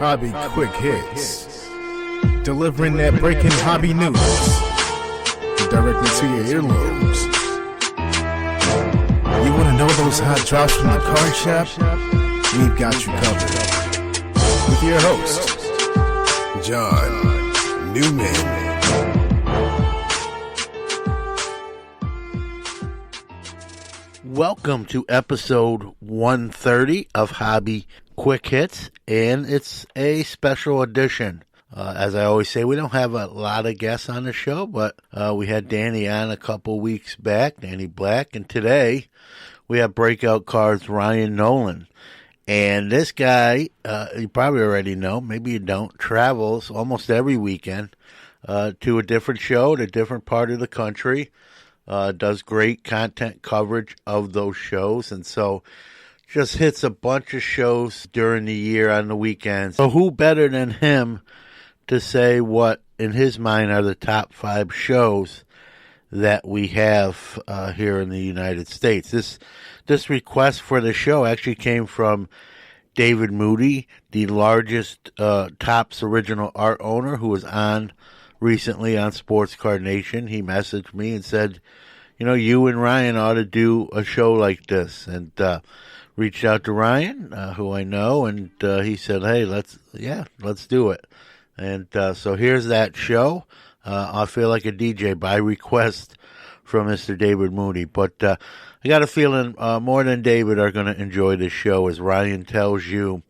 Hobby Quick Hits. Delivering that breaking hobby news directly to your earlobes. You want to know those hot drops from the card shop? We've got you covered. With your host, John Newman. Welcome to episode 130 of Hobby Quick Hits, and it's a special edition. As I always say, we don't have a lot of guests on the show, but we had Danny on a couple weeks back, Danny Black, and today we have breakout cards Ryan Nolan. And this guy, you probably already know, maybe you don't, travels almost every weekend to a different show, to a different part of the country. Does great content coverage of those shows, and so just hits a bunch of shows during the year on the weekends. So who better than him to say what, in his mind, are the top 5 shows that we have here in the United States. This request for the show actually came from David Moody, the largest Topps original art owner, who was on recently on Sports Card Nation. He messaged me and said, you know, you and Ryan ought to do a show like this, and reached out to Ryan, who I know, and he said, hey, let's do it. And so here's that show. I feel like a DJ by request from Mr. David Moody, but I got a feeling more than David are going to enjoy this show as Ryan tells you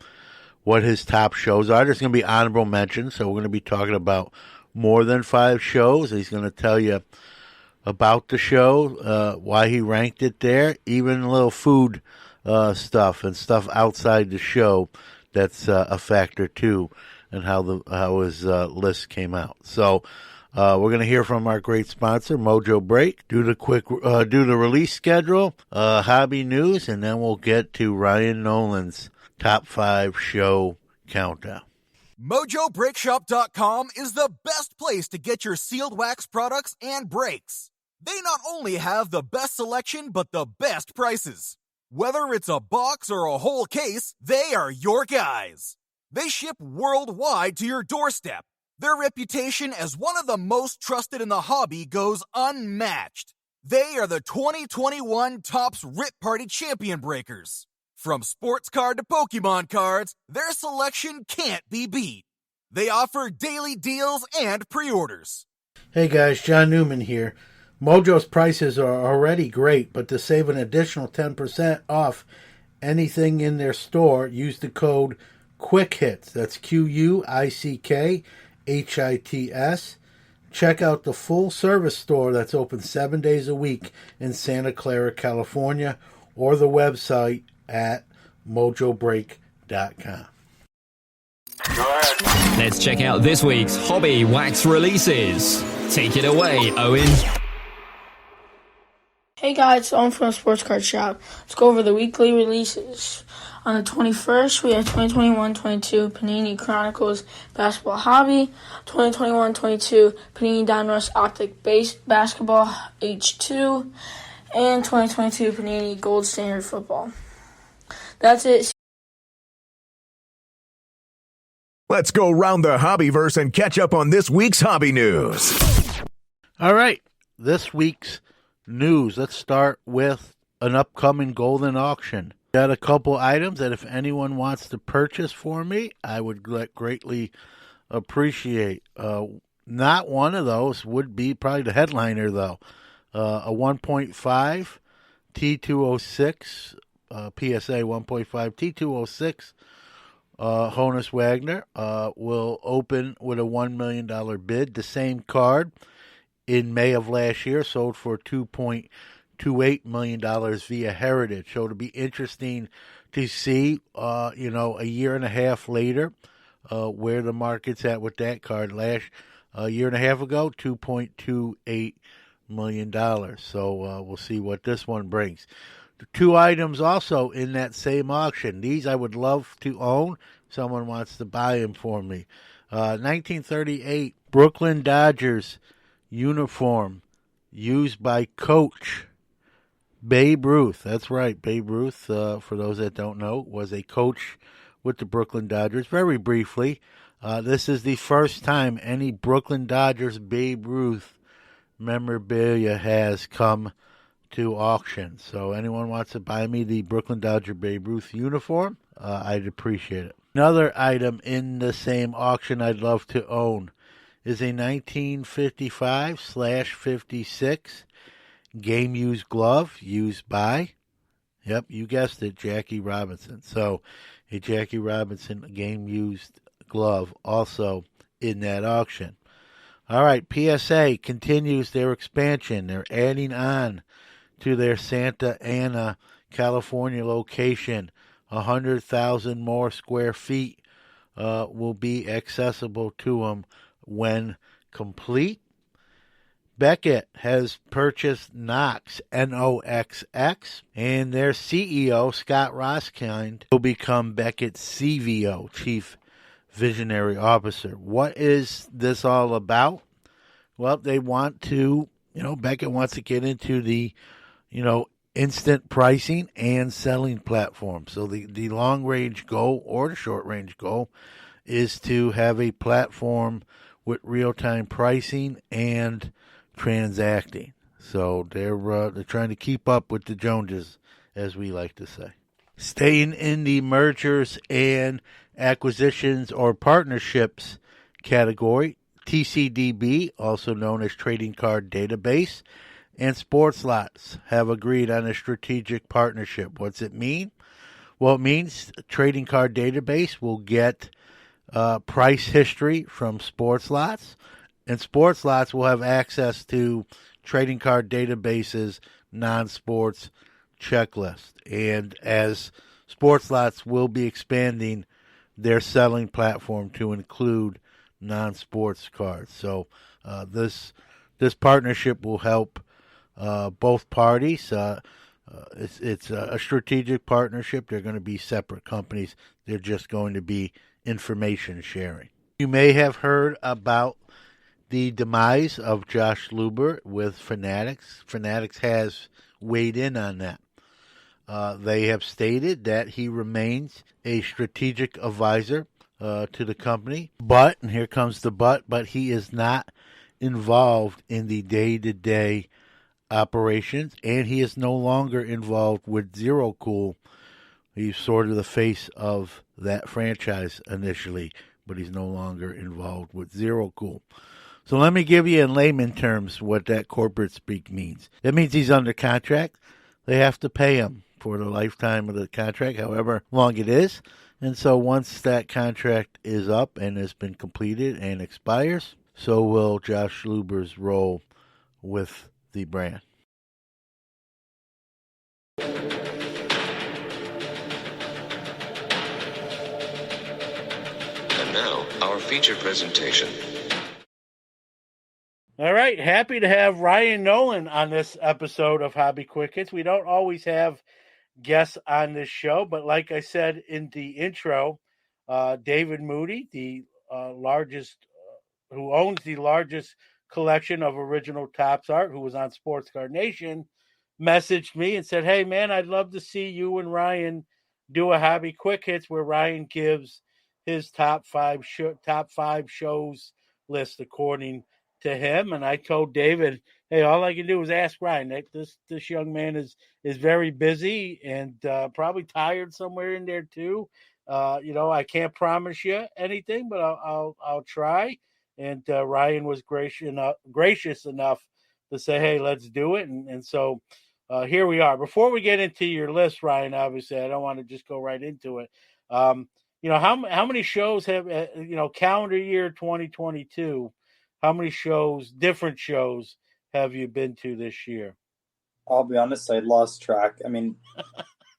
what his top shows are. There's going to be honorable mentions, so we're going to be talking about more than 5 shows. He's going to tell you about the show, why he ranked it there, even a little food stuff and stuff outside the show that's a factor too, and how his list came out. So we're going to hear from our great sponsor, Mojo Break, do the release schedule, hobby news, and then we'll get to Ryan Nolan's top 5 show countdown. MojoBreakShop.com is the best place to get your sealed wax products and breaks. They not only have the best selection, but the best prices. Whether it's a box or a whole case, they are your guys. They ship worldwide to your doorstep. Their reputation as one of the most trusted in the hobby goes unmatched. They are the 2021 Topps Rip Party Champion Breakers. From sports card to Pokemon cards, their selection can't be beat. They offer daily deals and pre-orders. Hey guys, John Newman here. Mojo's prices are already great, but to save an additional 10% off anything in their store, use the code QUICKHITS. That's QUICKHITS. Check out the full service store that's open 7 days a week in Santa Clara, California, or the website at mojobreak.com. Let's check out this week's hobby wax releases. Take it away, Owen. Hey guys, it's Owen from the Sports Card Shop. Let's go over the weekly releases. On the 21st, we have 2021-22 Panini Chronicles Basketball Hobby, 2021-22 Panini Donruss Optic Base Basketball H2, and 2022 Panini Gold Standard Football. That's it. Let's go round the hobbyverse and catch up on this week's hobby news. All right, this week's news. Let's start with an upcoming golden auction. Got a couple items that if anyone wants to purchase for me, I would greatly appreciate. Not one of those would be probably the headliner, though. A 1.5 T206 PSA 1.5 T206 Honus Wagner will open with a $1 million bid. The same card in May of last year sold for $2.28 million via Heritage. So it'll be interesting to see, a year and a half later, where the market's at with that card. A year and a half ago, $2.28 million. So we'll see what this one brings. 2 items also in that same auction. These I would love to own. Someone wants to buy them for me. 1938 Brooklyn Dodgers uniform used by Coach Babe Ruth. That's right, Babe Ruth, for those that don't know, was a coach with the Brooklyn Dodgers. Very briefly, this is the first time any Brooklyn Dodgers Babe Ruth memorabilia has come to auction. So anyone wants to buy me the Brooklyn Dodger Babe Ruth uniform, I'd appreciate it. Another item in the same auction I'd love to own is a 1955/56 game used glove used by, yep, you guessed it, Jackie Robinson. So a Jackie Robinson game used glove also in that auction. All right, PSA continues their expansion. They're adding on to their Santa Ana, California location. 100,000 more square feet will be accessible to them when complete. Beckett has purchased Knox, Noxx, and their CEO, Scott Roskind, will become Beckett's CVO, Chief Visionary Officer. What is this all about? Well, they want to, Beckett wants to get into the, instant pricing and selling platform. So the long-range goal or the short-range goal is to have a platform with real-time pricing and transacting. So they're trying to keep up with the Joneses, as we like to say. Staying in the mergers and acquisitions or partnerships category, TCDB, also known as Trading Card Database, and Sports Lots have agreed on a strategic partnership. What's it mean? Well, it means Trading Card Database will get price history from Sports Lots, and Sports Lots will have access to Trading Card Database's non-sports checklist. And as Sports Lots will be expanding their selling platform to include non-sports cards. So this partnership will help both parties. It's a strategic partnership. They're going to be separate companies. They're just going to be information sharing. You may have heard about the demise of Josh Luber with Fanatics. Fanatics has weighed in on that. They have stated that he remains a strategic advisor to the company, but, and here comes the but he is not involved in the day-to-day operations, and he is no longer involved with Zero Cool. He's sort of the face of that franchise initially, but he's no longer involved with Zero Cool. So let me give you in layman terms what that corporate speak means. That means he's under contract. They have to pay him for the lifetime of the contract, however long it is. And so once that contract is up and has been completed and expires, so will Josh Luber's role with the brand. And now, our feature presentation. All right, happy to have Ryan Nolan on this episode of Hobby Quick Hits. We don't always have guests on this show, but like I said in the intro, David Moody, the largest, who owns the largest collection of original Topps art, who was on Sports Card Nation, messaged me and said, "Hey man, I'd love to see you and Ryan do a Hobby Quick Hits where Ryan gives his top five shows list according to him." And I told David, "Hey, all I can do is ask Ryan. This young man is very busy and probably tired somewhere in there too. I can't promise you anything, but I'll try." And Ryan was gracious enough to say, "Hey, let's do it." And so here we are. Before we get into your list, Ryan, obviously, I don't want to just go right into it. How many shows have calendar year 2022? How many different shows, have you been to this year? I'll be honest, I lost track. I mean,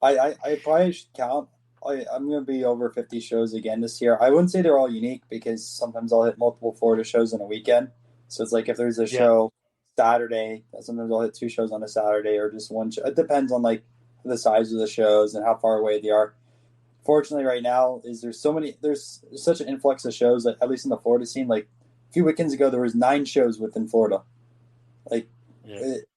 I probably should count. I'm going to be over 50 shows again this year. I wouldn't say they're all unique because sometimes I'll hit multiple Florida shows in a weekend. So it's like if there's a show Saturday, sometimes I'll hit two shows on a Saturday or just one show. It depends on like the size of the shows and how far away they are. Fortunately, right now there's such an influx of shows that at least in the Florida scene, like a few weekends ago, there was 9 shows within Florida. Like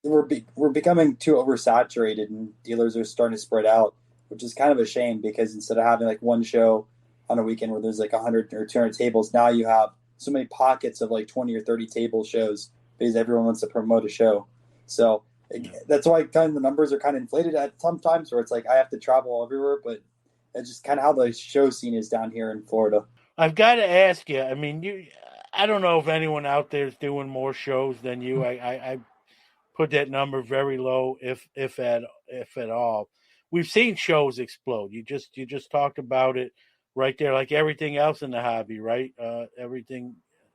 we're becoming too oversaturated, and dealers are starting to spread out, which is kind of a shame because instead of having like one show on a weekend where there's like 100 or 200 tables. Now you have so many pockets of like 20 or 30 table shows because everyone wants to promote a show. So that's why kind of the numbers are kind of inflated at sometimes, where it's like I have to travel everywhere, but it's just kind of how the show scene is down here in Florida. I've got to ask you. I mean, I don't know if anyone out there is doing more shows than you. I put that number very low, if at all. We've seen shows explode. You just talked about it right there, like everything else in the hobby, right?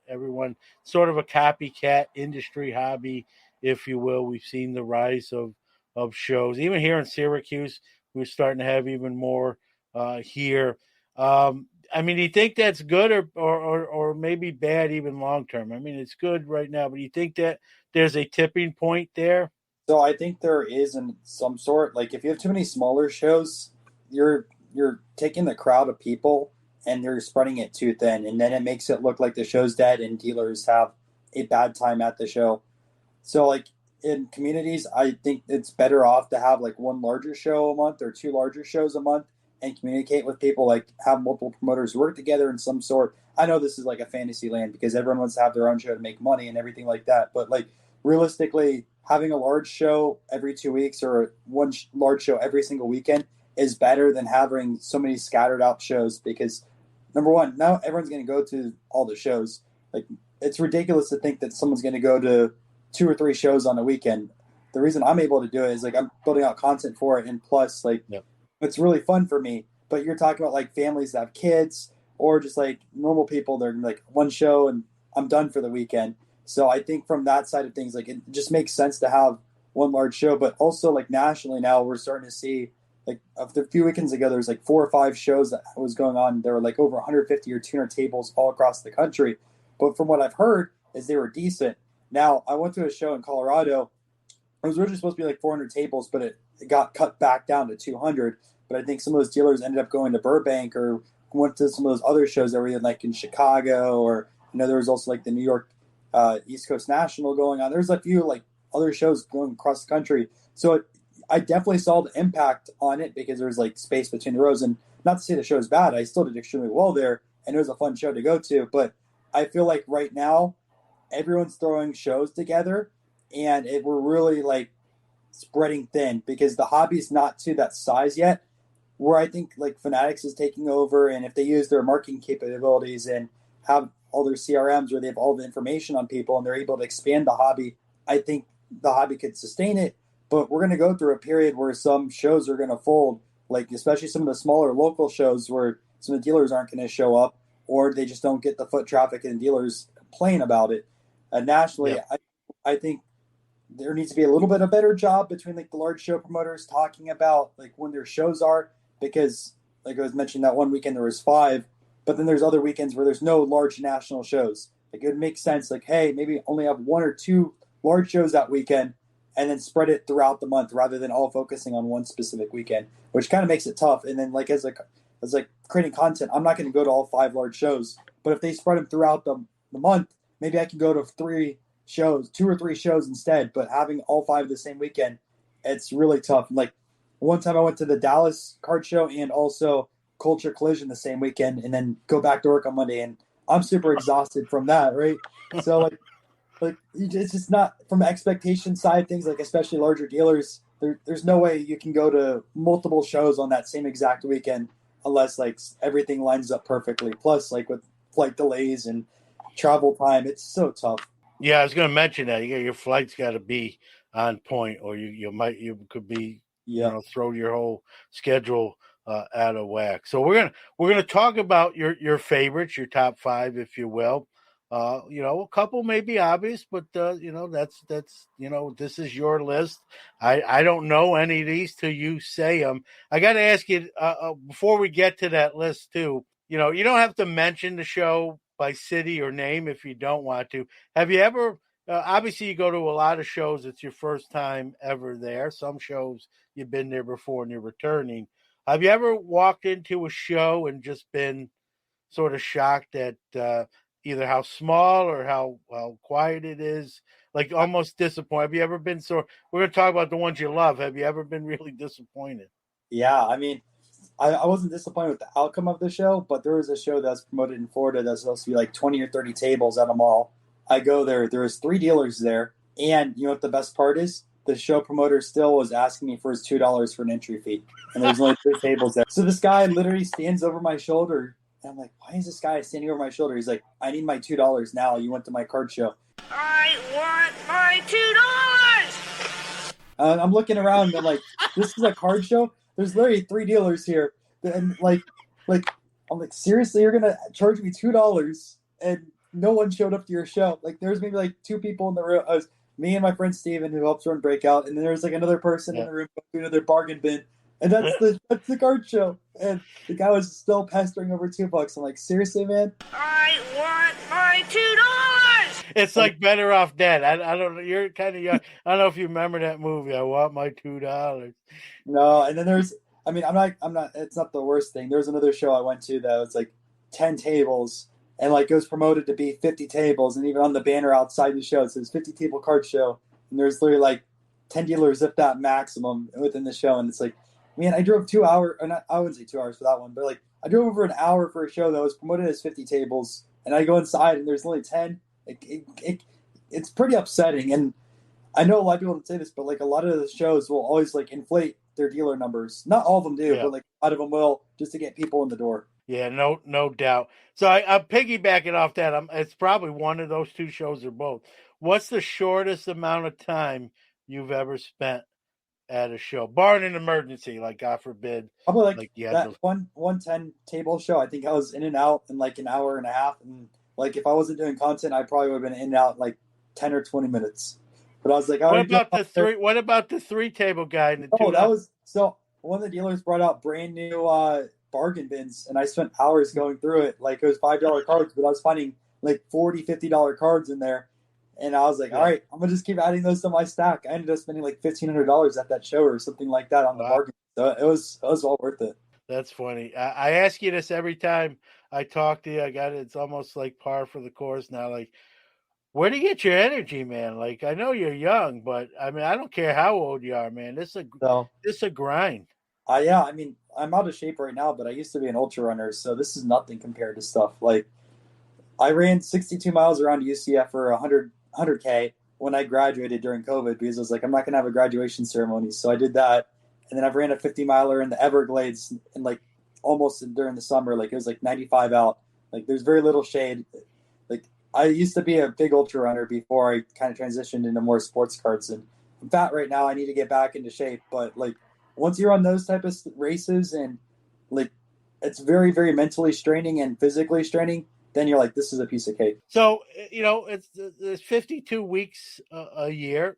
Everyone sort of a copycat industry hobby, if you will. We've seen the rise of shows, even here in Syracuse. We're starting to have even more here. I mean, do you think that's good or maybe bad even long term? I mean, it's good right now, but do you think that there's a tipping point there? So I think there is in some sort. Like if you have too many smaller shows, you're taking the crowd of people and you're spreading it too thin, and then it makes it look like the show's dead and dealers have a bad time at the show. So like in communities, I think it's better off to have like one larger show a month or two larger shows a month and communicate with people, like have multiple promoters work together in some sort. I know this is like a fantasy land because everyone wants to have their own show to make money and everything like that. But like realistically, having a large show every 2 weeks or one large show every single weekend is better than having so many scattered out shows because number one, now everyone's going to go to all the shows. Like it's ridiculous to think that someone's going to go to 2 or 3 shows on a weekend. The reason I'm able to do it is like I'm building out content for it, and plus like it's really fun for me. But you're talking about like families that have kids or just like normal people. They're like one show and I'm done for the weekend. So I think from that side of things, like it just makes sense to have one large show. But also like nationally now, we're starting to see like a few weekends ago, there's like 4 or 5 shows that was going on. There were like over 150 or 200 tables all across the country. But from what I've heard is they were decent. Now I went to a show in Colorado. It was originally supposed to be like 400 tables, but it got cut back down to 200. But I think some of those dealers ended up going to Burbank or went to some of those other shows that were like in Chicago, or there was also like the New York East Coast National going on. There's a few like other shows going across the country. So I definitely saw the impact on it because there was like space between the rows. And not to say the show is bad, I still did extremely well there, and it was a fun show to go to. But I feel like right now everyone's throwing shows together, and we're really like spreading thin because the hobby's not to that size yet. Where I think like Fanatics is taking over, and if they use their marketing capabilities and have all their CRMs where they have all the information on people and they're able to expand the hobby, I think the hobby could sustain it. But we're going to go through a period where some shows are going to fold, like especially some of the smaller local shows where some of the dealers aren't going to show up, or they just don't get the foot traffic and dealers complain about it. Nationally, I think there needs to be a little bit of better job between like the large show promoters talking about like when their shows are, because like I was mentioning that one weekend there was 5, but then there's other weekends where there's no large national shows. Like it would make sense like, hey, maybe only have 1 or 2 large shows that weekend and then spread it throughout the month rather than all focusing on one specific weekend, which kind of makes it tough. And then like as creating content, I'm not going to go to all 5 large shows, but if they spread them throughout the month, maybe I can go to 3 shows, 2 or 3 shows instead. But having all 5 the same weekend, it's really tough. Like one time I went to the Dallas card show and also Culture Collision the same weekend, and then go back to work on Monday, and I'm super exhausted from that, right? So like it's just not from expectation side things, like especially larger dealers. There's no way you can go to multiple shows on that same exact weekend unless like everything lines up perfectly. Plus, like with flight delays and travel time, it's so tough. Yeah, I was going to mention that. Your flight's got to be on point, or you could be throw your whole schedule out of whack. So we're gonna talk about your favorites, your top 5, if you will. A couple may be obvious, but that's this is your list. I don't know any of these till you say them. I got to ask you before we get to that list too. You don't have to mention the show by city or name if you don't want to. Have you ever? Obviously, you go to a lot of shows. It's your first time ever there. Some shows you've been there before and you're returning. Have you ever walked into a show and just been sort of shocked at either how small or how quiet it is, like almost disappointed? Have you ever been we're going to talk about the ones you love. Have you ever been really disappointed? Yeah, I mean, I wasn't disappointed with the outcome of the show, but there was a show that's promoted in Florida that's supposed to be like 20 or 30 tables at a mall. I go there. There was 3 dealers there. And you know what the best part is? The show promoter still was asking me for his $2 for an entry fee. And there's only 3 tables there. So this guy literally stands over my shoulder. And I'm like, why is this guy standing over my shoulder? He's like, I need my $2 now. You went to my card show. I want my $2. I'm looking around and I'm like, this is a card show? There's literally 3 dealers here. And like I'm like, seriously, you're gonna charge me $2 and no one showed up to your show? Like there's maybe like 2 people in the room. I was me and my friend Steven who helps run Breakout, and then there's like another person in the room doing another bargain bin. And that's the card show. And the guy was still pestering over $2. I'm like, seriously, man? I want my $2. It's like Better Off Dead. I don't know. You're kind of young. I don't know if you remember that movie. I want my $2. No, and then there's. I mean, I'm not. It's not the worst thing. There was another show I went to that was like 10 tables, and like it was promoted to be 50 tables, and even on the banner outside the show it says 50 table card show, and there's literally like 10 dealers if that maximum within the show, and it's like, man, I drove 2 hours, or not, I wouldn't say 2 hours for that one, but like I drove over an hour for a show that was promoted as 50 tables, and I go inside and there's only 10. It's pretty upsetting, and I know a lot of people don't say this, but like a lot of the shows will always like inflate their dealer numbers. Not all of them do, but like a lot of them will, just to get people in the door. Yeah, no doubt. So I'm piggybacking off that. It's probably one of those 2 shows or both. What's the shortest amount of time you've ever spent at a show, barring an emergency, like God forbid? Probably like that 110 table show. I think I was in and out in like an hour and a half, and like if I wasn't doing content, I probably would have been in and out in like 10 or 20 minutes. But I was like, what about the 3 table guy? And so one of the dealers brought out brand new bargain bins, and I spent hours going through it. Like it was $5 cards, but I was finding like $40, $50 cards in there. And I was like, all right, I'm gonna just keep adding those to my stack. I ended up spending like $1,500 at that show or something like that on the bargain. So it was all worth it. That's funny. I ask you this every time I talk to you. It's almost like par for the course now. Like, where do you get your energy, man? Like, I know you're young, but I mean, I don't care how old you are, man. This is a grind. Yeah, I mean, I'm out of shape right now, but I used to be an ultra runner, so this is nothing compared to stuff. Like, I ran 62 miles around UCF for 100K when I graduated during COVID because I was like, I'm not going to have a graduation ceremony. So I did that. And then I've ran a 50 miler in the Everglades in like almost during the summer. Like it was like 95 out. Like there's very little shade. Like I used to be a big ultra runner before I kind of transitioned into more sports cards. And I'm fat right now. I need to get back into shape. But like once you're on those type of races and like it's very, very mentally straining and physically straining, then you're like, this is a piece of cake. So, it's 52 weeks a year.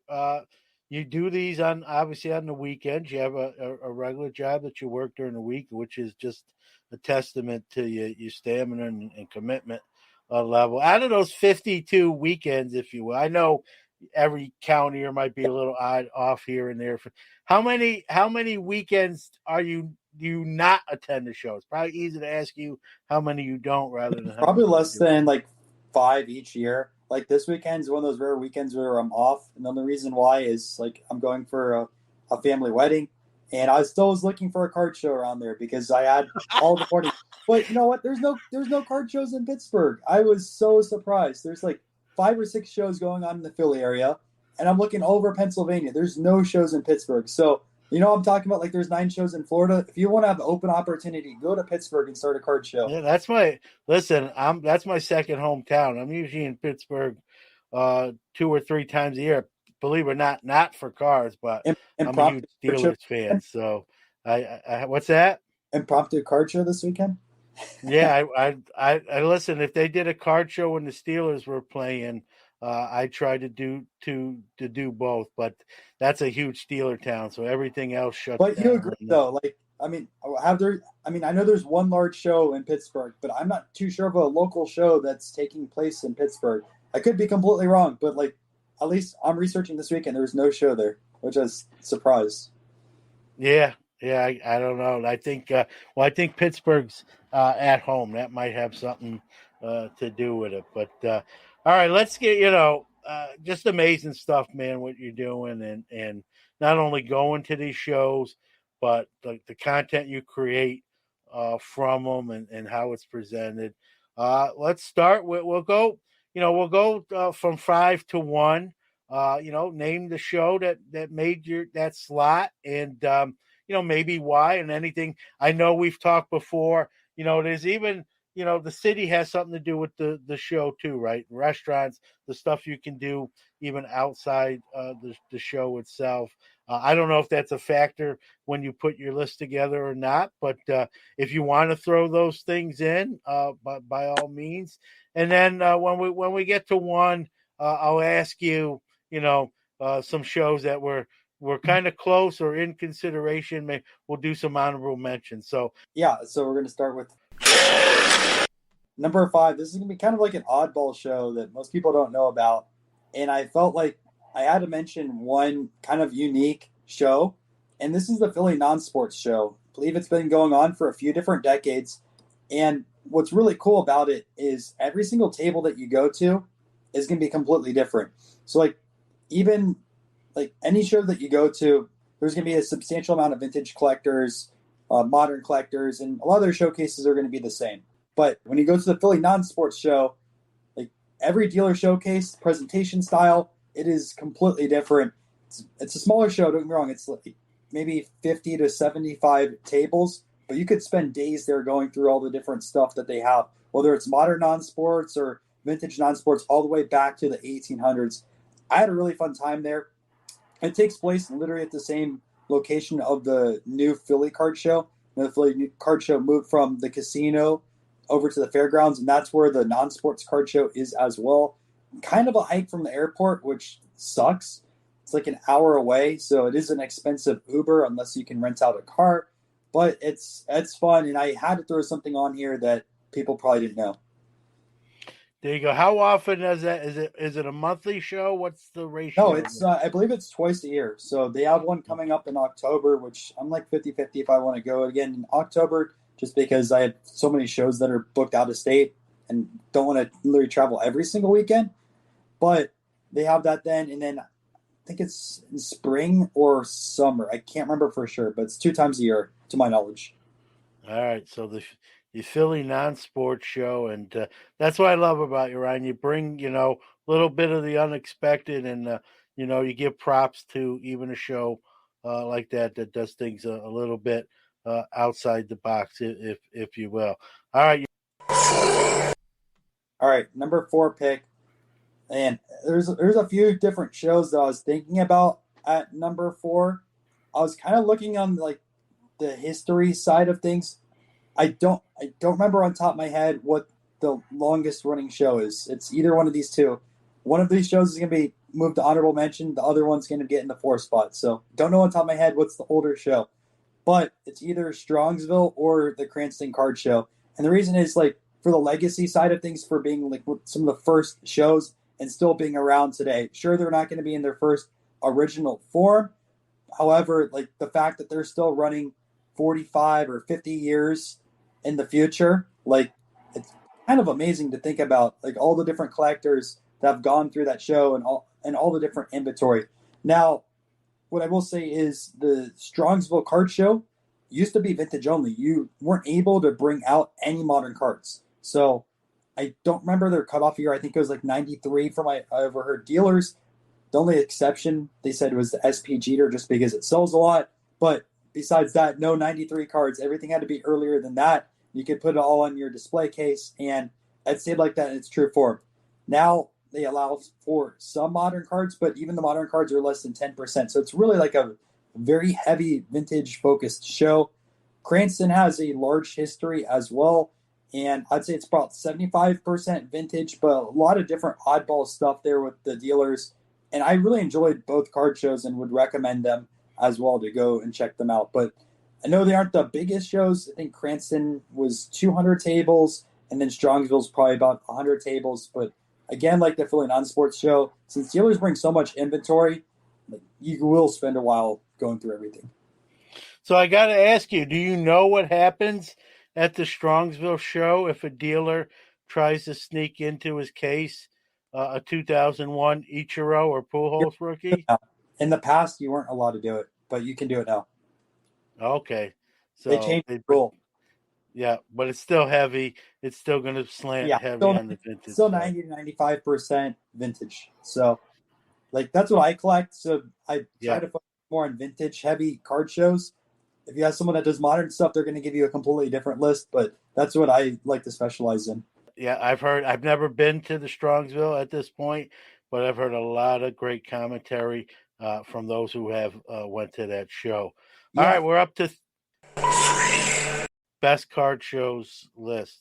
You do these obviously on the weekends. You have a regular job that you work during the week, which is just a testament to your stamina and commitment level. Out of those 52 weekends, if you will, I know every count here might be a little off here and there. How many weekends do you not attend the show? It's probably easy to ask you how many you don't rather than probably less than like 5 each year. Like this weekend is one of those rare weekends where I'm off, and the only reason why is like I'm going for a family wedding, and I still was looking for a card show around there because I had all the morning. But you know what? There's no card shows in Pittsburgh. I was so surprised. There's like 5 or 6 shows going on in the Philly area, and I'm looking over Pennsylvania. There's no shows in Pittsburgh. So you know what I'm talking about? Like there's 9 shows in Florida. If you want to have an open opportunity, go to Pittsburgh and start a card show. Yeah, that's my second hometown. I'm usually in Pittsburgh 2 or 3 times a year. Believe it or not for cars, but I'm a huge Steelers fan. So I what's that? Impromptu card show this weekend? Yeah, I listen. If they did a card show when the Steelers were playing, I tried to do both, but that's a huge Steeler town, so everything else shuts down. But you agree, though? Like, I mean, I know there's one large show in Pittsburgh, but I'm not too sure of a local show that's taking place in Pittsburgh. I could be completely wrong, but like, at least I'm researching this weekend. There was no show there, which I was surprised. Yeah, I don't know. I think I think Pittsburgh's at home. That might have something to do with it. But all right, let's get just amazing stuff, man. What you're doing, and not only going to these shows, but the content you create from them and how it's presented. Let's start with we'll go from 5 to 1. Name the show that made that slot, and maybe why and anything. I know we've talked before. There's even the city has something to do with the show too, right? Restaurants, the stuff you can do even outside the show itself. I don't know if that's a factor when you put your list together or not, but if you want to throw those things in, by all means. And then when we get to one, I'll ask you, some shows that were kind of close or in consideration. We'll do some honorable mentions. So we're going to start with number 5. This is going to be kind of like an oddball show that most people don't know about, and I felt like I had to mention one kind of unique show, and this is the Philly Non-Sports Show. I believe it's been going on for a few different decades, and what's really cool about it is every single table that you go to is going to be completely different. So even any show that you go to, there's going to be a substantial amount of vintage collectors, modern collectors, and a lot of their showcases are going to be the same. But when you go to the Philly Non-Sports Show, every dealer showcase, presentation style, it is completely different. It's a smaller show, don't get me wrong. It's maybe 50 to 75 tables, but you could spend days there going through all the different stuff that they have, whether it's modern non-sports or vintage non-sports, all the way back to the 1800s. I had a really fun time there. It takes place literally at the same location of the new Philly card show. The Philly card show moved from the casino over to the fairgrounds, and that's where the non-sports card show is as well. Kind of a hike from the airport, which sucks. It's like an hour away, so it is an expensive Uber unless you can rent out a car. But it's fun, and I had to throw something on here that people probably didn't know. There you go. How often is that? Is it a monthly show? What's the ratio? No, it's I believe it's twice a year. So they have one coming up in October, which I'm like 50-50 if I want to go again in October, just because I have so many shows that are booked out of state and don't want to literally travel every single weekend. But they have that then, and then I think it's in spring or summer. I can't remember for sure, but it's 2 times a year, to my knowledge. All right, so the Philly Non-Sports Show, and that's what I love about you, Ryan. You bring a little bit of the unexpected, and you give props to even a show like that does things a little bit outside the box, if you will. All right, number 4 pick. And there's a few different shows that I was thinking about at number 4. I was kind of looking on the history side of things. I don't remember on top of my head what the longest running show is. It's either one of these two. One of these shows is going to be moved to honorable mention. The other one's going to get in the 4th spot. So don't know on top of my head what's the older show. But it's either Strongsville or the Cranston Card Show. And the reason is for the legacy side of things, for being some of the first shows and still being around today. Sure, they're not going to be in their first original form. However, the fact that they're still running 45 or 50 years in the future, it's kind of amazing to think about, all the different collectors that have gone through that show and all the different inventory. Now, what I will say is the Strongsville Card Show used to be vintage only. You weren't able to bring out any modern cards. So I don't remember their cutoff year. I think it was 93 from I overheard dealers. The only exception they said was the SP Jeter, just because it sells a lot. But besides that, no 93 cards. Everything had to be earlier than that. You could put it all on your display case, and it stayed like that in its true form. Now they allow for some modern cards, but even the modern cards are less than 10%. So it's really a very heavy vintage-focused show. Cranston has a large history as well, and I'd say it's about 75% vintage, but a lot of different oddball stuff there with the dealers. And I really enjoyed both card shows and would recommend them as well to go and check them out. But I know they aren't the biggest shows. I think Cranston was 200 tables, and then Strongsville's probably about 100 tables. But again, like the Philly Non-Sports Show, since dealers bring so much inventory, you will spend a while going through everything. So I got to ask you, do you know what happens at the Strongsville show if a dealer tries to sneak into his case a 2001 Ichiro or Pujols rookie? In the past, you weren't allowed to do it, but you can do it now. Okay. So they changed the rule. Yeah, but it's still heavy. It's still going to slant Yeah, heavy on the vintage still side. 90 to 95% vintage. So like that's what I collect. So I try Yeah. to focus more on vintage heavy card shows. If you have someone that does modern stuff, they're going to give you a completely different list. But that's what I like to specialize in. Yeah, I've never been to the Strongsville at this point, but I've heard a lot of great commentary from those who have went to that show. All Yeah, right, we're up to best card shows list.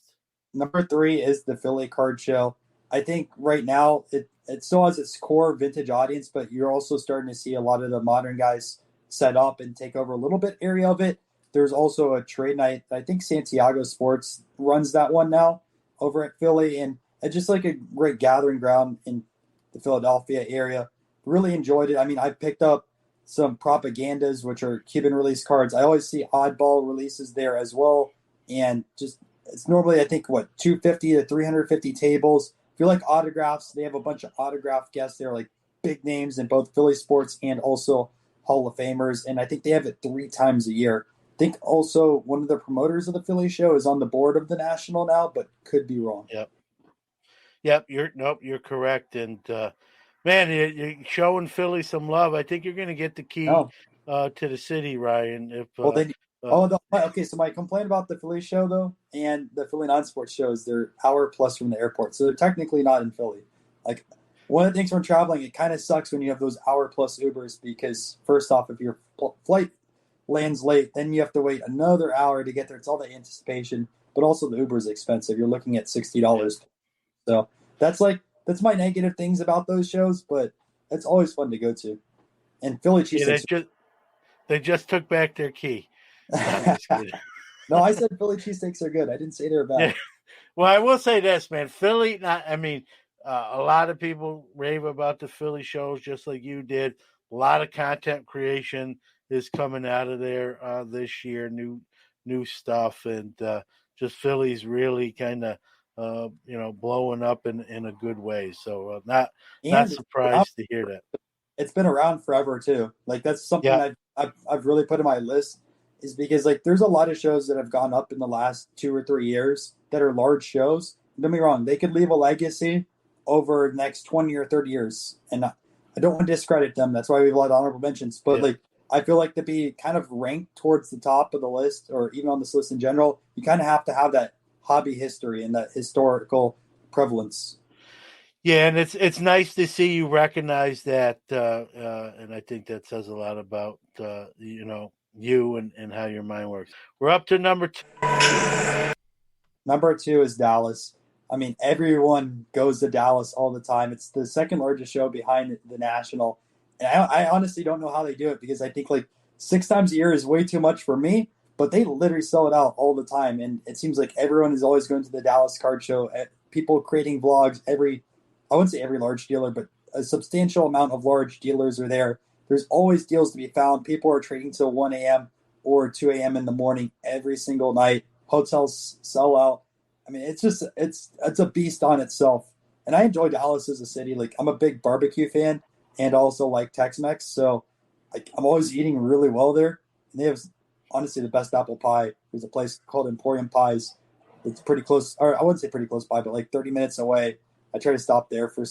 number 3 is the Philly Card Show. I think right now it still has its core vintage audience, but you're also starting to see a lot of the modern guys set up and take over a little bit area of it. There's also a trade night. I think Santiago Sports runs that one now over at Philly, and it's just like a great gathering ground in the Philadelphia area. Really enjoyed it. I mean, I picked up some propagandas, which are Cuban release cards. I always see oddball releases there as well, and just it's normally I think what 250 to 350 tables. If you like autographs, they have a bunch of autograph guests there, like big names in both Philly sports and also Hall of Famers. And I think they have it 3 times a year. I think also one of the promoters of the Philly show is on the board of the National now, but could be wrong. Yep, you're correct. And man, you're showing Philly some love. I think you're going to get the key No, to the city, Ryan. If well they. uh, Oh, okay. So my complaint about the Philly show though, and the Philly non-sports show is they're hour plus from the airport, so they're technically not in Philly. Like one of the things when traveling, it kind of sucks when you have those hour plus Ubers because first off, if your flight lands late, then you have to wait another hour to get there. It's all the anticipation, but also the Uber is expensive. You're looking at $60. So that's my negative things about those shows, but it's always fun to go to. And Philly yeah, cheesesteaks. they just took back their key. No, I'm just kidding. No, I said Philly cheesesteaks are good. I didn't say they're bad. Yeah. Well, I will say this, man. Philly, I mean, a lot of people rave about the Philly shows just like you did. A lot of content creation is coming out of there this year, new stuff, and just Philly's really kind of blowing up in a good way. So not And surprised to hear that. it's been around forever too. Like that's something Yeah, that I've really put in my list is because like there's a lot of shows that have gone up in the last 2 or 3 years that are large shows. Don't get me wrong, they could leave a legacy over the next 20 or 30 years. And I don't want to discredit them. That's why we have a lot of honorable mentions. But yeah. like I feel like to be kind of ranked towards the top of the list or even on this list in general, you kind of have to have that hobby history and that historical prevalence. Yeah, and it's nice to see you recognize that, and I think that says a lot about you and how your mind works. We're up to number 2. Number 2 is Dallas. I mean, everyone goes to Dallas all the time. It's the second largest show behind the National. And I honestly don't know how they do it because I think like 6 times a year is way too much for me, but they literally sell it out all the time. And it seems like everyone is always going to the Dallas card show. People creating vlogs, I wouldn't say every large dealer, but a substantial amount of large dealers are there. There's always deals to be found. People are trading till 1 a.m. or 2 a.m. in the morning every single night. Hotels sell out. I mean, it's a beast on itself. And I enjoy Dallas as a city. Like I'm a big barbecue fan and also like Tex-Mex, so like I'm always eating really well there. And they have honestly the best apple pie. There's a place called Emporium Pies. It's pretty close, or I wouldn't say pretty close by, but like 30 minutes away. I try to stop there for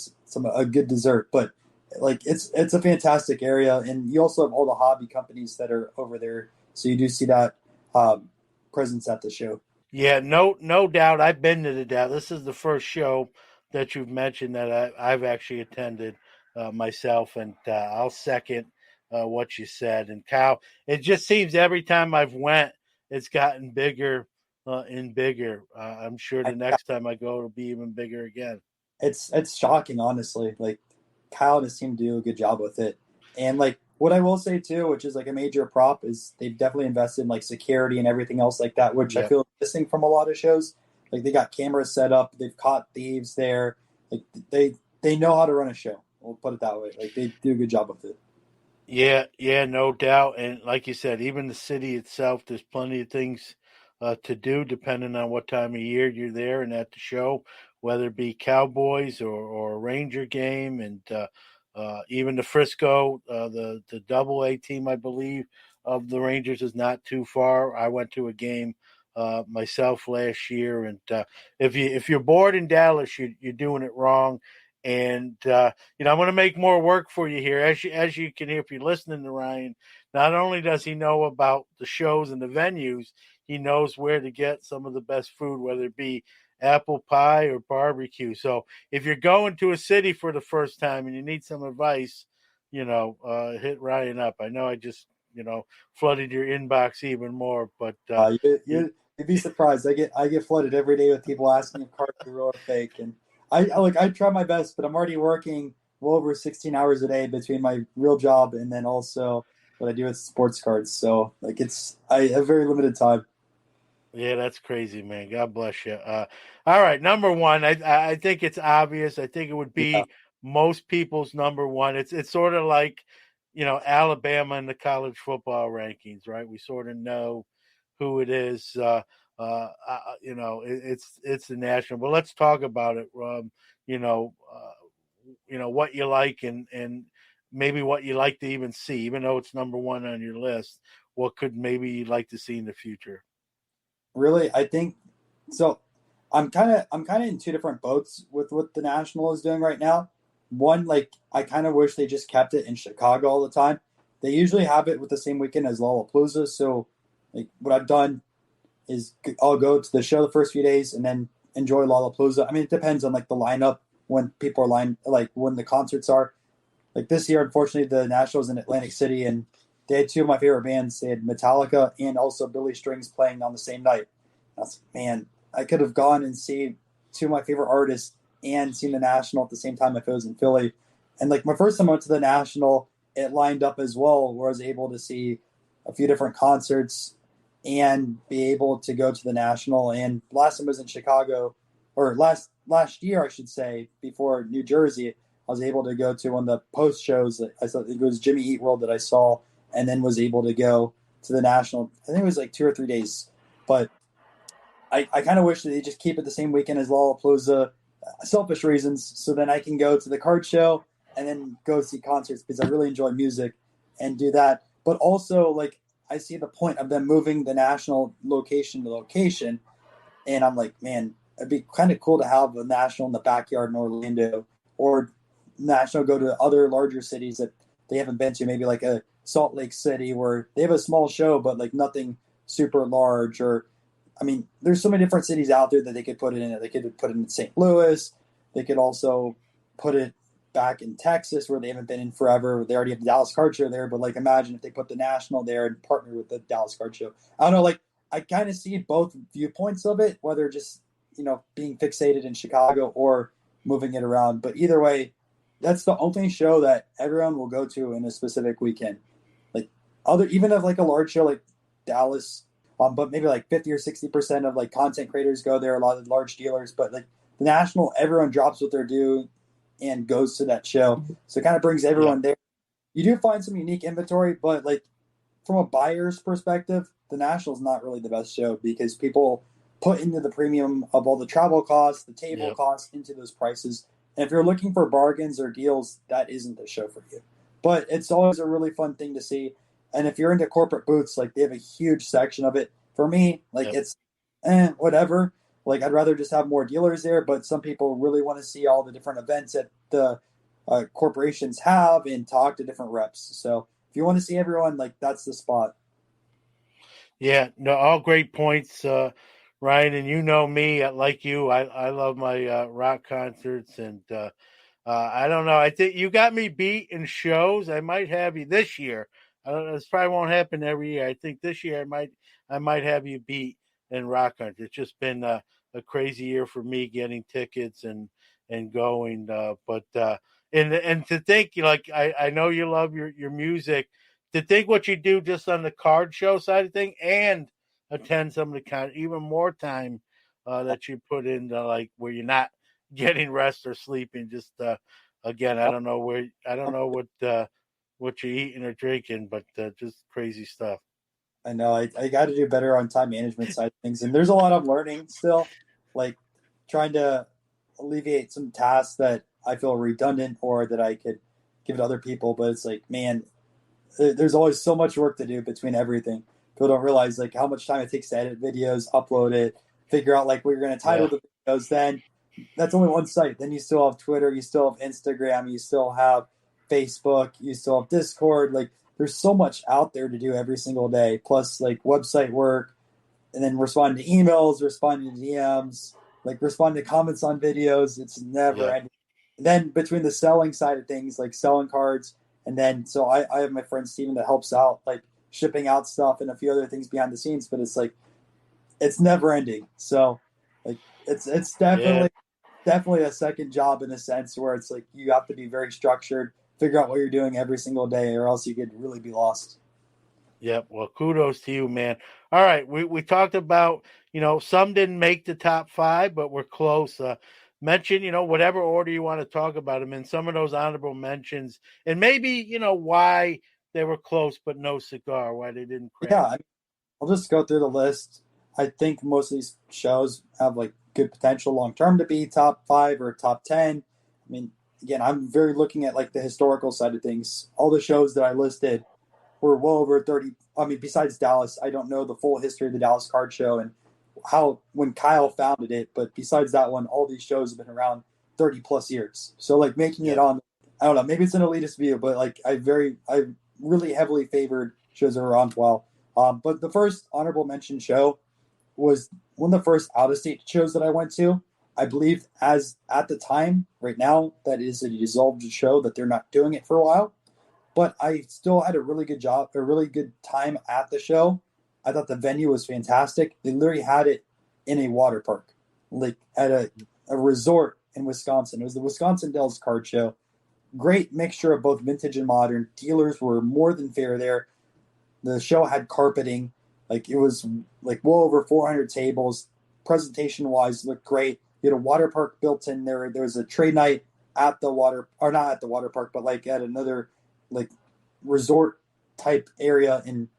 a good dessert, but like it's a fantastic area, and you also have all the hobby companies that are over there, so you do see that presence at the show. Yeah, no doubt. I've been to the Dallas. This is the first show that you've mentioned that I've actually attended myself, and I'll second what you said. And Kyle, it just seems every time I've went, it's gotten bigger and bigger. I'm sure the next time I go, it'll be even bigger again. It's shocking, honestly. Like Kyle and his team do a good job with it, and like what I will say too, which is like a major prop, is they've definitely invested in like security and everything else like that, which I Yep. feel is missing from a lot of shows. Like they got cameras set up, they've caught thieves there. Like they know how to run a show. We'll put it that way. Like they do a good job with it. Yeah, no doubt. And like you said, even the city itself, there's plenty of things to do depending on what time of year you're there and at the show, whether it be Cowboys or a Ranger game, and even the Frisco, the Double A team, I believe, of the Rangers is not too far. I went to a game myself last year. And if you're bored in Dallas, you're doing it wrong. And I'm going to make more work for you here, as you can hear if you're listening to Ryan. Not only does he know about the shows and the venues, he knows where to get some of the best food, whether it be apple pie or barbecue. So if you're going to a city for the first time and you need some advice, hit Ryan up. I know I just flooded your inbox even more, but You'd be surprised. I get flooded every day with people asking if cards are real or fake, and I try my best, but I'm already working well over 16 hours a day between my real job and then also what I do with sports cards. So I have very limited time. yeah, that's crazy, man. God bless you. All right, number one. I think it's obvious. I think it would Yeah. be most people's number one. It's sort of like, Alabama in the college football rankings, right? We sort of know who it is. It's the national. But let's talk about it. What you like and maybe what you like to even see, even though it's number one on your list. What could maybe you'd like to see in the future? Really, I think so. I'm kind of in two different boats with what the National is doing right now. One, like I kind of wish they just kept it in Chicago all the time. They usually have it with the same weekend as Lollapalooza. So, like what I've done is I'll go to the show the first few days and then enjoy Lollapalooza. I mean, it depends on like the lineup when people are like when the concerts are. Like this year, unfortunately, the Nationals in Atlantic City, and they had two of my favorite bands. They had Metallica and also Billy Strings playing on the same night. Man, I could have gone and seen two of my favorite artists and seen the National at the same time if it was in Philly. And like my first time I went to the National, it lined up as well, where I was able to see a few different concerts and be able to go to the National. And last time I was in Chicago, or last year I should say, before New Jersey, I was able to go to one of the post shows that I thought it was Jimmy Eat World that I saw, and then was able to go to the National. I think it was like 2 or 3 days, but I kind of wish that they just keep it the same weekend as Lollapalooza, selfish reasons, so then I can go to the card show and then go see concerts because I really enjoy music and do that. But also, like, I see the point of them moving the National location to location, and I'm like, man, it'd be kind of cool to have a National in the backyard in Orlando, or National go to other larger cities that they haven't been to, maybe like a Salt Lake City where they have a small show but like nothing super large. Or I mean, there's so many different cities out there that they could put it in. They could put it in St. Louis. They could also put it back in Texas where they haven't been in forever. They already have the Dallas Card Show there, but like imagine if they put the National there and partner with the Dallas Card Show. I don't know, like I kind of see both viewpoints of it, whether just being fixated in Chicago or moving it around. But either way, that's the only show that everyone will go to in a specific weekend. Like even if like a large show like Dallas, but maybe like 50 or 60% of like content creators go there, a lot of large dealers. But like the National, everyone drops what they're doing and goes to that show. So it kind of brings everyone there. You do find some unique inventory, but like from a buyer's perspective, the National is not really the best show because people put into the premium of all the travel costs, the table costs into those prices. And if you're looking for bargains or deals, that isn't the show for you. But it's always a really fun thing to see. And if you're into corporate booths, like they have a huge section of it. For me, like it's whatever. Like I'd rather just have more dealers there. But some people really want to see all the different events that the corporations have and talk to different reps. So if you want to see everyone, like that's the spot. Yeah, no, all great points, Ryan. And you know me, like you, I love my rock concerts, and I don't know. I think you got me beat in shows. I might have you this year. I don't know. This probably won't happen every year. I think this year I might have you beat in rock concerts. It's just been a crazy year for me getting tickets and going. And to think, like I know you love your music. To think what you do just on the card show side of thing and attend some of the even more time that you put into like where you're not getting rest or sleeping. Just again, I don't know what you're eating or drinking, but just crazy stuff. I know I got to do better on time management side of things, and there's a lot I'm learning still, like trying to alleviate some tasks that I feel redundant or that I could give to other people. But it's like, man, there's always so much work to do between everything People don't realize like how much time it takes to edit videos, upload it, figure out like what you're going to title the videos. Then that's only one site. Then you still have Twitter, you still have Instagram, you still have Facebook, you still have Discord. Like there's so much out there to do every single day. Plus like website work, and then responding to emails, responding to DMs, like responding to comments on videos. It's never ending. And then between the selling side of things, like selling cards, and then so I have my friend Steven that helps out, like shipping out stuff and a few other things behind the scenes. But it's like it's never ending. So like it's definitely a second job in a sense where it's like you have to be very structured, figure out what you're doing every single day, or else you could really be lost. Yep. Well, kudos to you, man. All right. We talked about, some didn't make the top 5, but we're close. Mention, whatever order you want to talk about them in, some of those honorable mentions, and maybe, why they were close, but no cigar, why they didn't crack. Yeah. I'll just go through the list. I think most of these shows have like good potential long term to be top 5 or top 10. I mean, again, I'm very looking at like the historical side of things. All the shows that I listed were well over 30. I mean, besides Dallas, I don't know the full history of the Dallas Card Show and how when Kyle founded it. But besides that one, all these shows have been around 30 plus years. So like making it on, I don't know, maybe it's an elitist view, but like I really heavily favored shows that were on well. But the first honorable mention show was one of the first out-of-state shows that I went to. I believe as at the time, right now, that is a dissolved show that they're not doing it for a while. But I still had a really good time at the show. I thought the venue was fantastic. They literally had it in a water park, like at a resort in Wisconsin. It was the Wisconsin Dells Card Show. Great mixture of both vintage and modern. Dealers were more than fair there. The show had carpeting. Like it was like well over 400 tables. Presentation-wise, looked great. You had a water park built in there. There was a trade night at the water, or not at the water park, but like at another like resort type area, and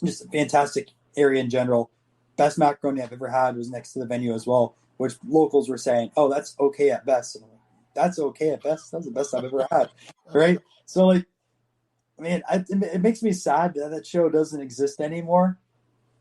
just a fantastic area in general. Best macaroni I've ever had was next to the venue as well, which locals were saying, oh, that's okay at best. And I'm like, that's okay at best? That's the best I've ever had. Right? So like, I mean, it makes me sad that show doesn't exist anymore.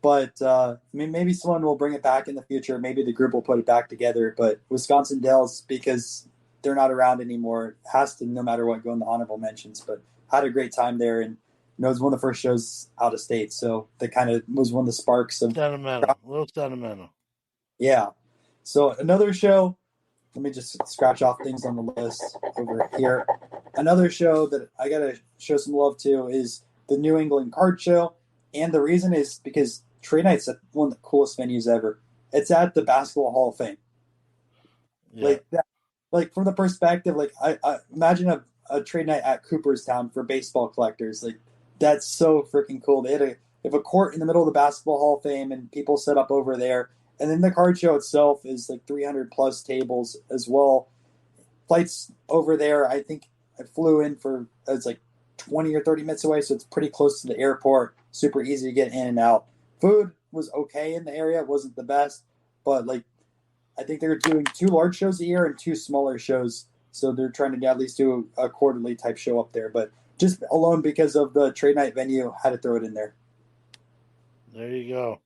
But, I mean, maybe someone will bring it back in the future. Maybe the group will put it back together. But Wisconsin Dells, because they're not around anymore, has to, no matter what, go in the honorable mentions. But had a great time there. And, it was one of the first shows out of state. So that kind of was one of the sparks of... Sentimental. A little sentimental. Yeah. So another show, let me just scratch off things on the list over here. Another show that I got to show some love to is the New England Card Show. And the reason is because Trade Night's one of the coolest venues ever. It's at the Basketball Hall of Fame. Yeah. Like that, like from the perspective, like I imagine a trade night at Cooperstown for baseball collectors. Like that's so freaking cool. They have a court in the middle of the Basketball Hall of Fame, and people set up over there. And then the card show itself is like 300 plus tables as well. Flights over there, I think I flew in for, it's like 20 or 30 minutes away, so it's pretty close to the airport. Super easy to get in and out. Food was okay in the area. It wasn't the best, but like I think they're doing 2 large shows a year and 2 smaller shows. So they're trying to at least do a quarterly type show up there. But just alone because of the trade night venue, had to throw it in there. There you go.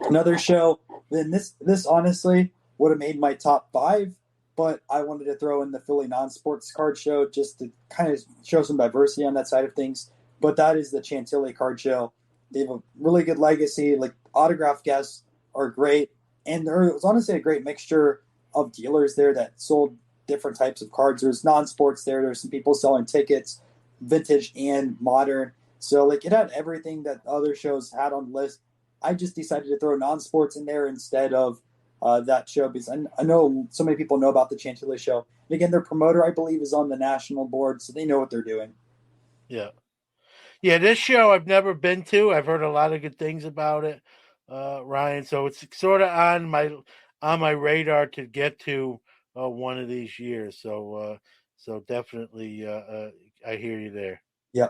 Another show, then this honestly would have made my top 5, but I wanted to throw in the Philly non-sports card show just to kind of show some diversity on that side of things. But that is the Chantilly card show. They have a really good legacy. Like autograph guests are great. And there was honestly a great mixture of dealers there that sold different types of cards. There's non-sports there. There's some people selling tickets, vintage and modern. So like it had everything that other shows had on the list. I just decided to throw non-sports in there instead of that show because I know so many people know about the Chantilly show. And again, their promoter, I believe, is on the national board, so they know what they're doing. Yeah. Yeah, this show I've never been to. I've heard a lot of good things about it, Ryan. So it's sort of on my radar to get to one of these years. So definitely, I hear you there. Yeah.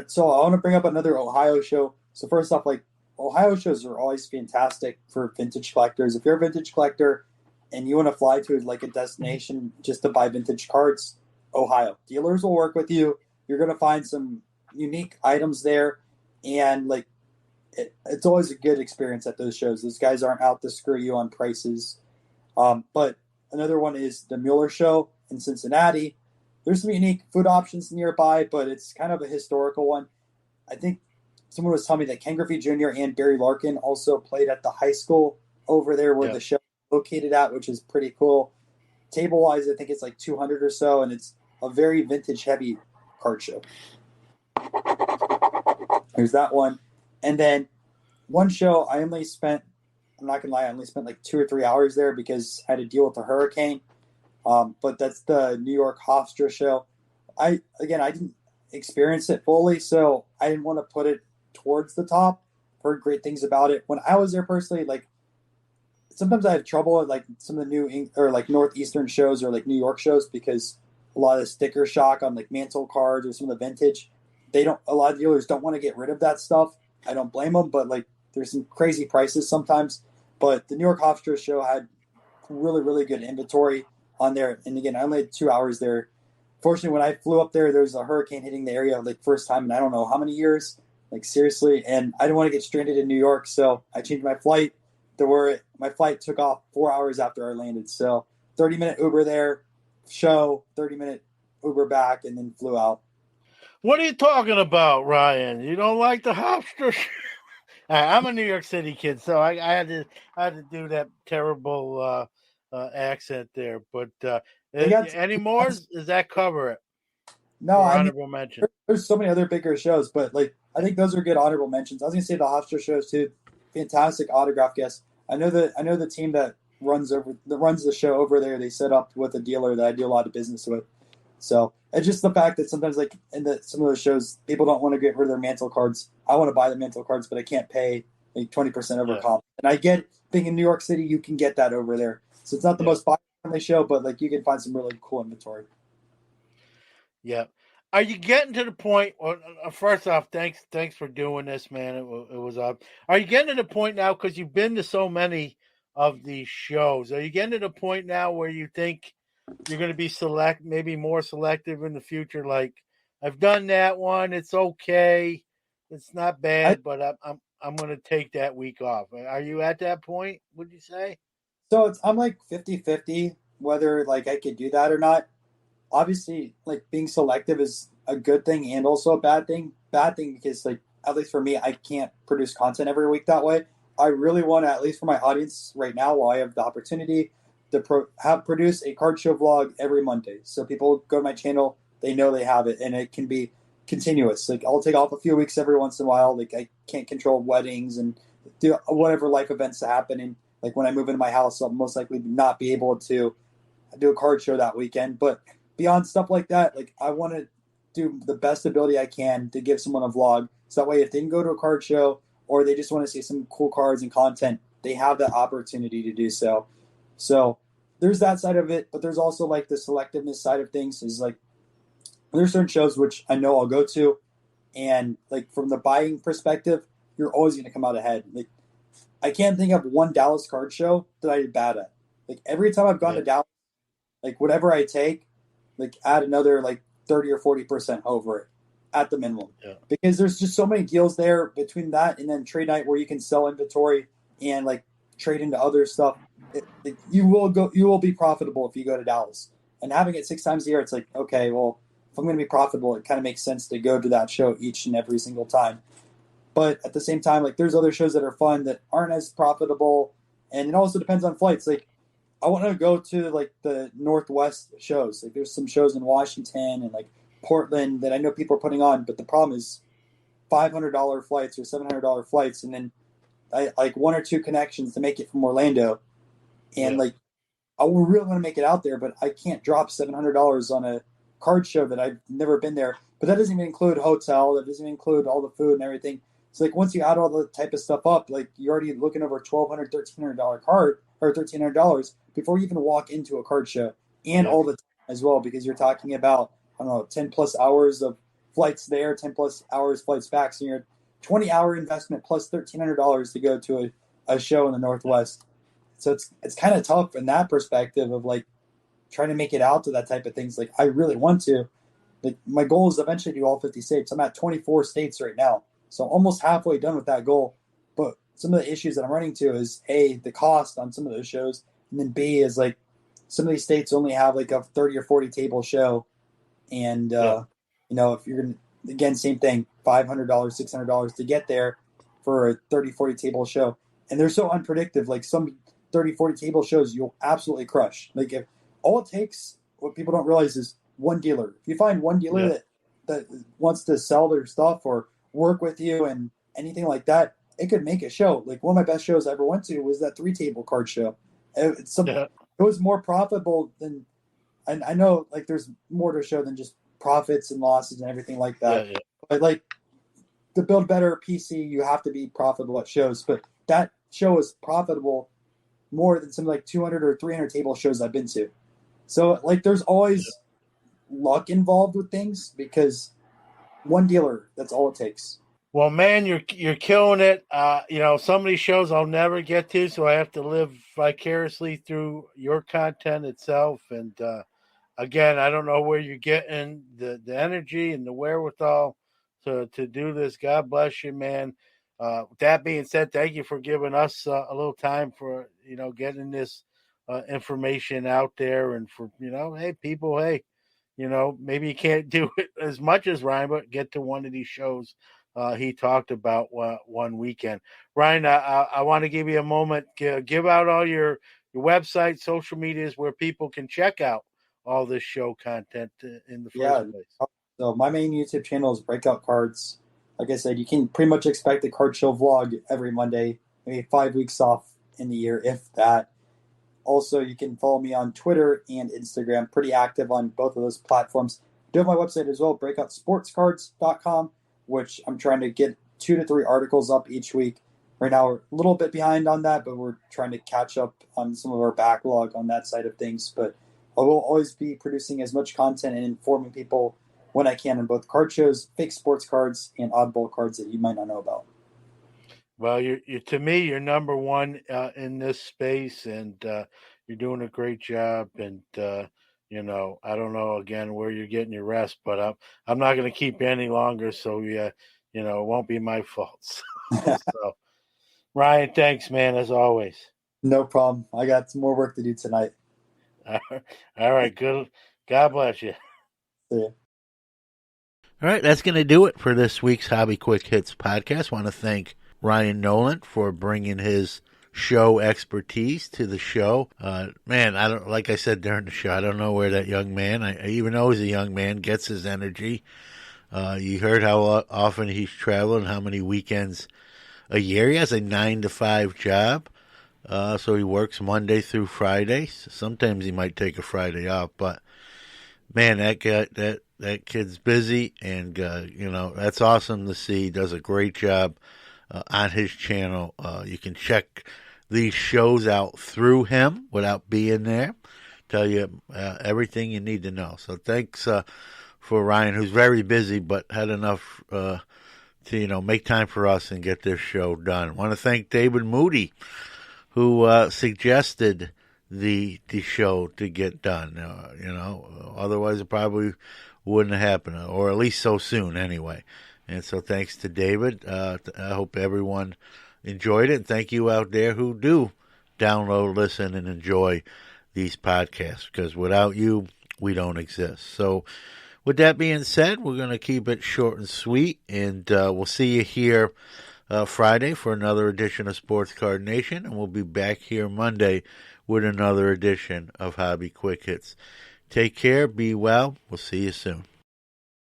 So I want to bring up another Ohio show. So first off, like Ohio shows are always fantastic for vintage collectors. If you're a vintage collector and you want to fly to like a destination just to buy vintage cards, Ohio dealers will work with you. You're going to find some unique items there, and like it's always a good experience at those shows. Those guys aren't out to screw you on prices. But another one is the Mueller Show in Cincinnati. There's some unique food options nearby, but it's kind of a historical one. I think someone was telling me that Ken Griffey Jr. and Barry Larkin also played at the high school over there where the show is located at, which is pretty cool. Table-wise, I think it's like 200 or so, and it's a very vintage-heavy card show. There's that one. And then one show I only spent, I'm not going to lie, I only spent like 2 or 3 hours there because I had to deal with a hurricane. But that's the New York Hofstra show. I didn't experience it fully, so I didn't want to put it towards the top. Heard great things about it. When I was there personally, like sometimes I have trouble at like some of the like northeastern shows or like New York shows because a lot of the sticker shock on like mantle cards or some of the vintage, a lot of dealers don't want to get rid of that stuff. I don't blame them, but like there's some crazy prices sometimes. But the New York Hofstra show had really, really good inventory on there. And again, I only had 2 hours there. Fortunately, when I flew up there was a hurricane hitting the area like first time in I don't know how many years, like seriously. And I didn't want to get stranded in New York, so I changed my flight. My flight took off 4 hours after I landed. So 30-minute Uber there, show, 30-minute Uber back, and then flew out. What are you talking about, Ryan? You don't like the Hofstra? I'm a New York City kid, so I had to do that terrible accent there. But any more? Does that cover it? No, honorable mention. There's so many other bigger shows, but like I think those are good honorable mentions. I was gonna say the Hofstra shows too. Fantastic autograph guests. I know the team that runs the show over there. They set up with a dealer that I do a lot of business with. So it's just the fact that sometimes like some of those shows, people don't want to get rid of their mantle cards. I want to buy the mantle cards, but I can't pay like 20% over comp. And I get being in New York City, you can get that over there. So it's not the most buy-friendly show, but like you can find some really cool inventory. Yeah. Are you getting to the point? Well, first off, thanks for doing this, man. It was up. Are you getting to the point now because you've been to so many of these shows? Are you getting to the point now where you think you're going to be maybe more selective in the future? Like, I've done that one. It's okay. It's not bad, but I'm going to take that week off. Are you at that point? Would you say? So I'm like 50-50 whether like I could do that or not. Obviously, like being selective is a good thing and also a bad thing. Bad thing because like at least for me, I can't produce content every week that way. I really want to, at least for my audience right now, while I have the opportunity to produce a card show vlog every Monday. So people go to my channel, they know they have it, and it can be continuous. Like I'll take off a few weeks every once in a while. Like I can't control weddings and do whatever life events happen. And like when I move into my house, I'll most likely not be able to do a card show that weekend. But beyond stuff like that, like I want to do the best ability I can to give someone a vlog. So that way, if they can go to a card show or they just want to see some cool cards and content, they have that opportunity to do so. So there's that side of it, but there's also like the selectiveness side of things is like there's certain shows which I know I'll go to, and like from the buying perspective, you're always going to come out ahead. Like I can't think of one Dallas card show that I did bad at. Like every time I've gone to Dallas, like whatever I take, like add another like 30 or 40% over it at the minimum. Yeah. Because there's just so many deals there between that and then trade night where you can sell inventory and like trade into other stuff. You will be profitable if you go to Dallas. And having it 6 times a year, it's like, okay, well, if I'm going to be profitable, it kind of makes sense to go to that show each and every single time. But at the same time, like there's other shows that are fun that aren't as profitable. And it also depends on flights. Like I want to go to like the Northwest shows. Like there's some shows in Washington and like Portland that I know people are putting on, but the problem is $500 flights or $700 flights, and then I like 1 or 2 connections to make it from Orlando, and like I really want to make it out there, but I can't drop $700 on a card show that I've never been there. But that doesn't even include hotel. That doesn't even include all the food and everything. So like once you add all the type of stuff up, like you're already looking over $1,200, $1,300 card or $1,300 before you even walk into a card show, and all the time as well, because you're talking about, I don't know, 10 plus hours of flights there, 10 plus hours flights back. So you're 20-hour investment plus $1,300 to go to a show in the Northwest. So it's kind of tough in that perspective of like trying to make it out to that type of things. Like I really want to. Like my goal is eventually to do all 50 states. I'm at 24 states right now, so almost halfway done with that goal. some of the issues that I'm running into is A, the cost on some of those shows, and then B is like some of these states only have like a 30 or 40 table show, and if you're gonna, again, same thing, $500, $600 to get there for a 30, 40 table show, and they're so unpredictable. Like some 30, 40 table shows you'll absolutely crush. Like if all it takes, what people don't realize is one dealer. If you find one dealer that wants to sell their stuff or work with you and anything like that, it could make a show. Like one of my best shows I ever went to was that 3-table card show. It was more profitable than, and I know like there's more to a show than just profits and losses and everything like that. But like to build a better PC, you have to be profitable at shows. But that show is profitable more than some like 200 or 300 table shows I've been to. So like there's always luck involved with things because one dealer, that's all it takes. Well, man, you're killing it. Some of these shows I'll never get to, so I have to live vicariously through your content itself. And again, I don't know where you're getting the energy and the wherewithal to do this. God bless you, man. That being said, thank you for giving us a little time for getting this information out there, and for hey people, maybe you can't do it as much as Ryan, but get to one of these shows he talked about one weekend. Ryan, I want to give you a moment. Give out all your website, social medias where people can check out all this show content in the first place. So my main YouTube channel is Breakout Cards. Like I said, you can pretty much expect a card show vlog every Monday, maybe 5 weeks off in the year, if that. Also, you can follow me on Twitter and Instagram. Pretty active on both of those platforms. I do have my website as well, breakoutsportscards.com, which I'm trying to get 2 to 3 articles up each week. Right now, we're a little bit behind on that, but we're trying to catch up on some of our backlog on that side of things. But I will always be producing as much content and informing people when I can on both card shows, fake sports cards, and oddball cards that you might not know about. Well, to me, you're number one in this space, and you're doing a great job. And I don't know again where you're getting your rest, but I'm not going to keep you any longer. So it won't be my fault. So, Ryan, thanks, man, as always. No problem. I got some more work to do tonight. All right, good. God bless you. See ya. All right, that's going to do it for this week's Hobby Quick Hits podcast. I want to thank Ryan Nolan for bringing his show expertise to the show. Man, like I said during the show, I don't know where that young man, I even know he's a young man, gets his energy. You heard how often he's traveling, how many weekends a year. He has a 9-to-5 job, so he works Monday through Friday. Sometimes he might take a Friday off, but man, that kid's busy, and that's awesome to see. He does a great job on his channel. You can check these shows out through him without being there. Tell you everything you need to know. So thanks for Ryan, who's very busy but had enough to make time for us and get this show done. I want to thank David Moody, who suggested the show to get done. Otherwise it probably wouldn't have happened, or at least so soon anyway. And so thanks to David. I hope everyone enjoyed it. And thank you out there who do download, listen, and enjoy these podcasts, because without you, we don't exist. So with that being said, we're going to keep it short and sweet, and we'll see you here Friday for another edition of Sports Card Nation, and we'll be back here Monday with another edition of Hobby Quick Hits. Take care, be well, we'll see you soon.